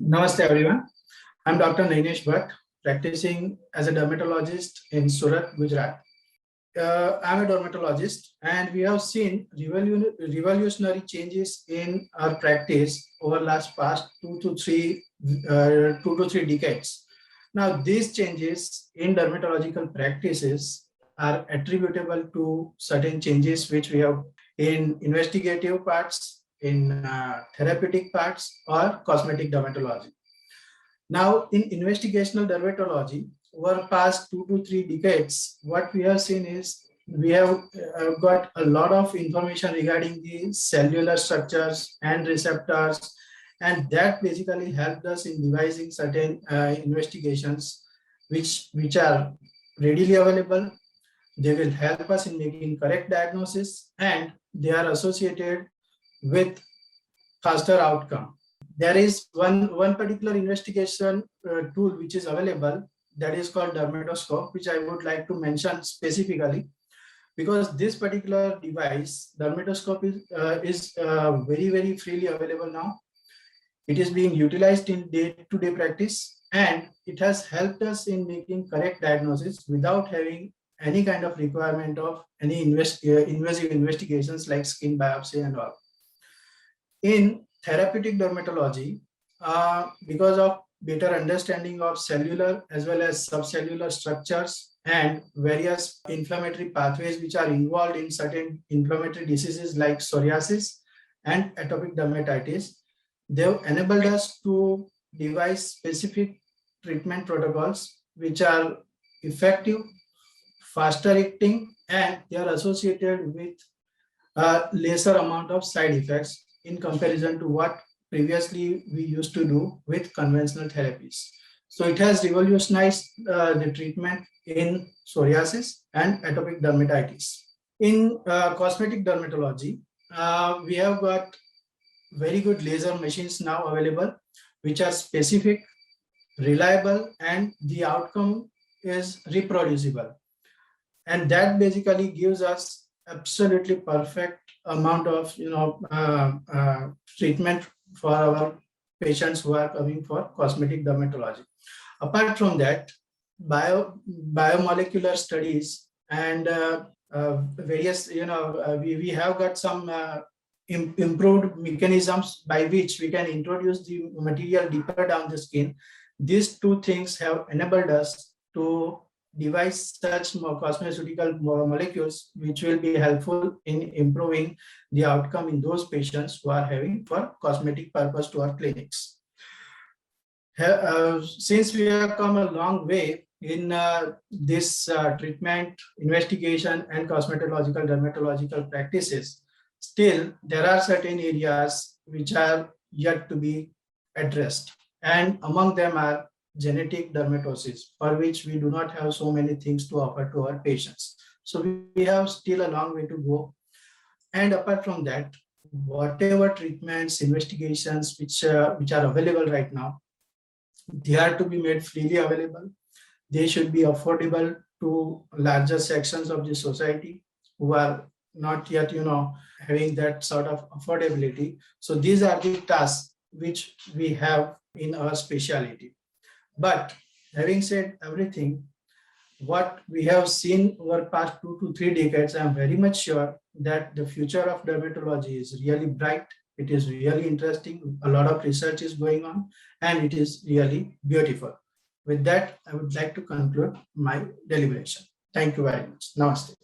Namaste everyone. I'm Dr. Nainesh Bhatt, practicing as a dermatologist in Surat, Gujarat. I'm a dermatologist and we have seen revolutionary changes in our practice over last past 2 to 3 decades. Now these changes in dermatological practices are attributable to certain changes which we have in investigative parts, in therapeutic parts or cosmetic dermatology. Now, in investigational dermatology, over past 2 to 3 decades, what we have seen is we have got a lot of information regarding the cellular structures and receptors, and that basically helped us in devising certain investigations which are readily available. They will help us in making correct diagnosis, and they are associated with faster outcome. There is one particular investigation tool which is available, that is called dermatoscope, which I would like to mention specifically because this particular device, dermatoscope, is very freely available now. It is being utilized in day-to-day practice, and it has helped us in making correct diagnosis without having any kind of requirement of any invasive investigations like skin biopsy and all. In therapeutic dermatology, because of better understanding of cellular as well as subcellular structures and various inflammatory pathways which are involved in certain inflammatory diseases like psoriasis and atopic dermatitis, they've enabled us to devise specific treatment protocols which are effective, faster acting, and they are associated with a lesser amount of side effects in comparison to what previously we used to do with conventional therapies. So it has revolutionized the treatment in psoriasis and atopic dermatitis. In cosmetic dermatology, we have got very good laser machines now available, which are specific, reliable, and the outcome is reproducible. And that basically gives us absolutely perfect amount of treatment for our patients who are coming for cosmetic dermatology. Apart from that, biomolecular studies and various, we have got some improved mechanisms by which we can introduce the material deeper down the skin. These two things have enabled us to devise such cosmeceutical molecules which will be helpful in improving the outcome in those patients who are having for cosmetic purpose to our clinics. Since we have come a long way in this treatment, investigation, and cosmetological dermatological practices, still there are certain areas which are yet to be addressed, and among them are genetic dermatosis, for which we do not have so many things to offer to our patients. So we have still a long way to go. And apart from that, whatever treatments, investigations which are available right now, they are to be made freely available. They should be affordable to larger sections of the society who are not yet, having that sort of affordability. So these are the tasks which we have in our specialty. But having said everything, what we have seen over past 2 to 3 decades, I'm very much sure that the future of dermatology is really bright. It is really interesting. A lot of research is going on, and it is really beautiful. With that, I would like to conclude my deliberation. Thank you very much. Namaste.